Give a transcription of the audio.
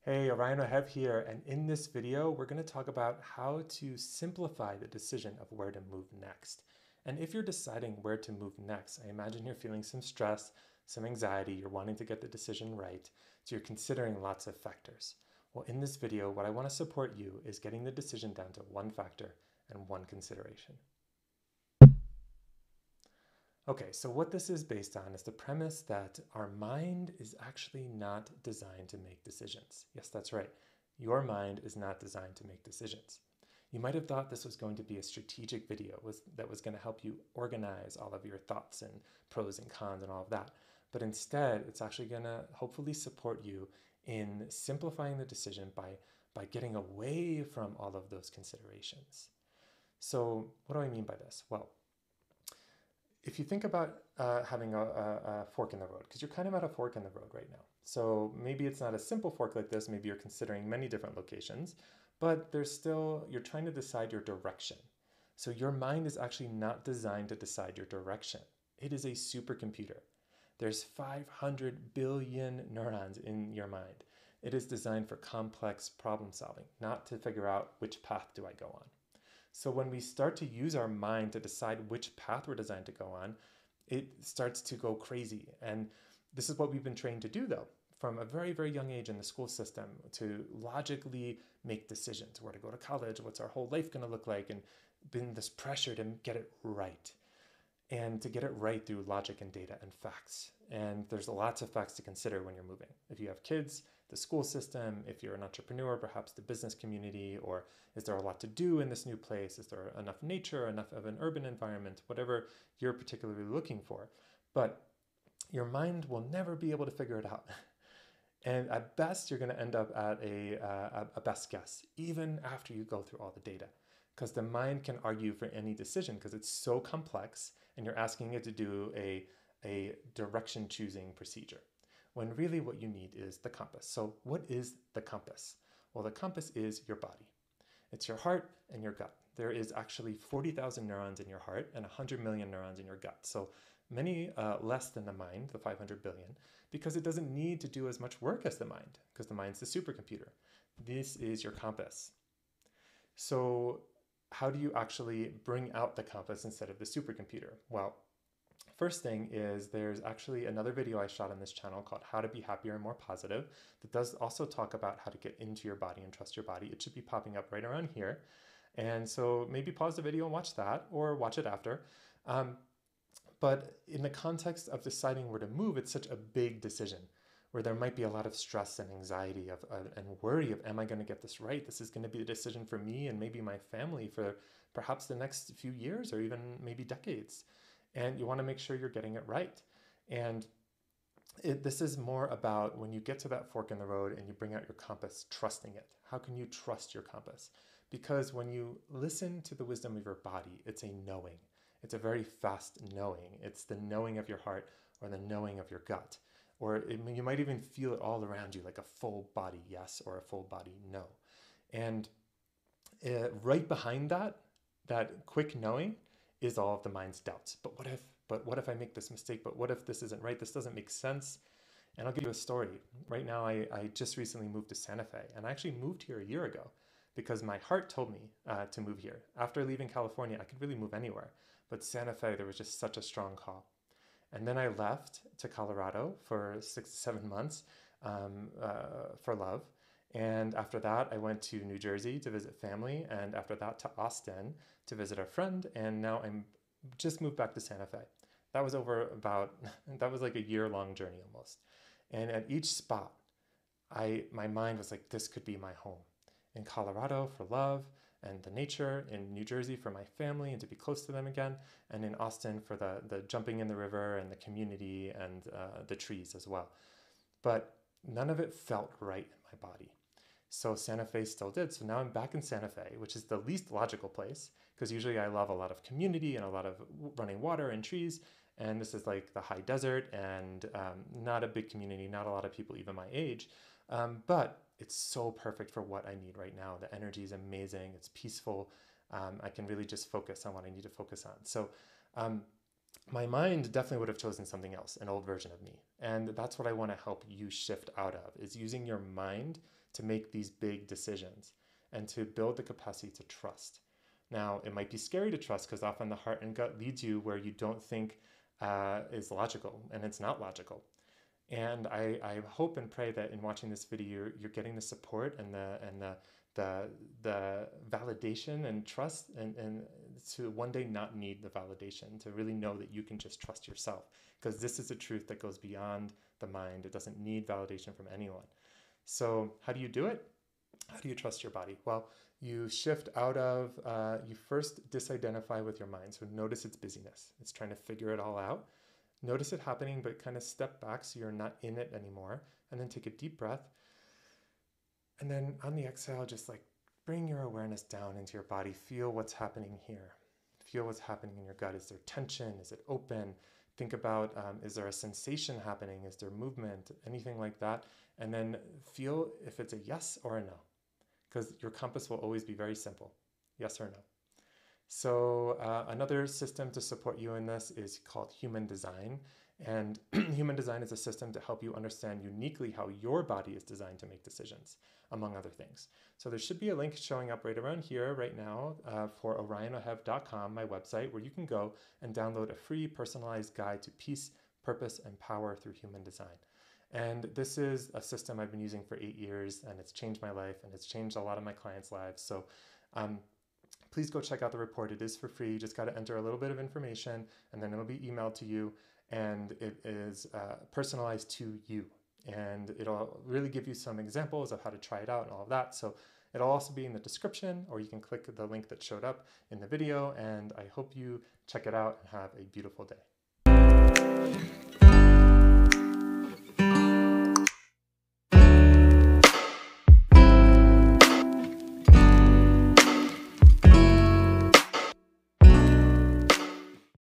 Hey, Orion Ohev here, and in this video, we're going to talk about how to simplify the decision of where to move next. And if you're deciding where to move next, I imagine you're feeling some stress, some anxiety, you're wanting to get the decision right, so you're considering lots of factors. Well, in this video, what I want to support you is getting the decision down to one factor and one consideration. Okay, so what this is based on is the premise that our mind is actually not designed to make decisions. Yes, that's right. Your mind is not designed to make decisions. You might have thought this was going to be a strategic video that was going to help you organize all of your thoughts and pros and cons and all of that. But instead, it's actually going to hopefully support you in simplifying the decision by getting away from all of those considerations. So what do I mean by this? Well, if you think about having a fork in the road, because you're kind of at a fork in the road right now. So maybe it's not a simple fork like this, maybe you're considering many different locations, but you're trying to decide your direction. So your mind is actually not designed to decide your direction. It is a supercomputer. There's 500 billion neurons in your mind. It is designed for complex problem solving, not to figure out which path do I go on. So when we start to use our mind to decide which path we're designed to go on, it starts to go crazy. And this is what we've been trained to do, though, from a very, very young age in the school system, to logically make decisions, where to go to college, what's our whole life going to look like, and been this pressure to get it right. And to get it right through logic and data and facts. And there's lots of facts to consider when you're moving. If you have kids, the school system, if you're an entrepreneur, perhaps the business community, or is there a lot to do in this new place? Is there enough nature, enough of an urban environment, whatever you're particularly looking for. But your mind will never be able to figure it out. And at best, you're going to end up at a best guess, even after you go through all the data. Because the mind can argue for any decision because it's so complex and you're asking it to do a direction choosing procedure. When really what you need is the compass. So what is the compass? Well, the compass is your body. It's your heart and your gut. There is actually 40,000 neurons in your heart and 100 million neurons in your gut. So many less than the mind, the 500 billion, because it doesn't need to do as much work as the mind, because the mind's the supercomputer. This is your compass. So how do you actually bring out the compass instead of the supercomputer? Well, first thing is there's actually another video I shot on this channel called How to Be Happier and More Positive that does also talk about how to get into your body and trust your body. It should be popping up right around here. And so maybe pause the video and watch that, or watch it after. But in the context of deciding where to move, it's such a big decision where there might be a lot of stress and anxiety and worry of, am I going to get this right? This is going to be a decision for me and maybe my family for perhaps the next few years or even maybe decades. And you want to make sure you're getting it right. And this is more about when you get to that fork in the road and you bring out your compass, trusting it. How can you trust your compass? Because when you listen to the wisdom of your body, it's a knowing. It's a very fast knowing. It's the knowing of your heart or the knowing of your gut. Or you might even feel it all around you, like a full body yes or a full body no. And right behind that quick knowing is all of the mind's doubts. But what if I make this mistake? But what if this isn't right? This doesn't make sense. And I'll give you a story. Right now, I just recently moved to Santa Fe, and I actually moved here a year ago because my heart told me to move here. After leaving California, I could really move anywhere. But Santa Fe, there was just such a strong call. And then I left to Colorado for 6 to 7 months for love. And after that, I went to New Jersey to visit family. And after that, to Austin to visit a friend. And now I'm just moved back to Santa Fe. That was that was like a year-long journey almost. And at each spot, my mind was like, this could be my home. In Colorado for love and the nature, in New Jersey for my family and to be close to them again, and in Austin for the jumping in the river and the community and the trees as well. But none of it felt right in my body. So Santa Fe still did. So now I'm back in Santa Fe, which is the least logical place, because usually I love a lot of community and a lot of running water and trees. And this is like the high desert and not a big community, not a lot of people even my age. But it's so perfect for what I need right now. The energy is amazing. It's peaceful. I can really just focus on what I need to focus on. So my mind definitely would have chosen something else, an old version of me. And that's what I want to help you shift out of, is using your mind to make these big decisions and to build the capacity to trust. Now, it might be scary to trust because often the heart and gut leads you where you don't think is logical, and it's not logical. And I hope and pray that in watching this video, you're getting the support and the validation and trust, and to one day not need the validation, to really know that you can just trust yourself, because this is a truth that goes beyond the mind. It doesn't need validation from anyone. So how do you do it? How do you trust your body? Well, you shift out of, you first disidentify with your mind. So notice its busyness. It's trying to figure it all out. Notice it happening, but kind of step back so you're not in it anymore. And then take a deep breath. And then on the exhale, just like bring your awareness down into your body. Feel what's happening here. Feel what's happening in your gut. Is there tension? Is it open? Think about, is there a sensation happening? Is there movement? Anything like that. And then feel if it's a yes or a no, because your compass will always be very simple, yes or no. So another system to support you in this is called human design. And human design is a system to help you understand uniquely how your body is designed to make decisions, among other things. So there should be a link showing up right around here right now for orionohev.com, my website, where you can go and download a free personalized guide to peace, purpose, and power through human design. And this is a system I've been using for 8 years, and it's changed my life, and it's changed a lot of my clients' lives. So please go check out the report. It is for free. You just got to enter a little bit of information, and then it'll be emailed to you, and it is personalized to you. And it'll really give you some examples of how to try it out and all of that. So it'll also be in the description, or you can click the link that showed up in the video, and I hope you check it out and have a beautiful day.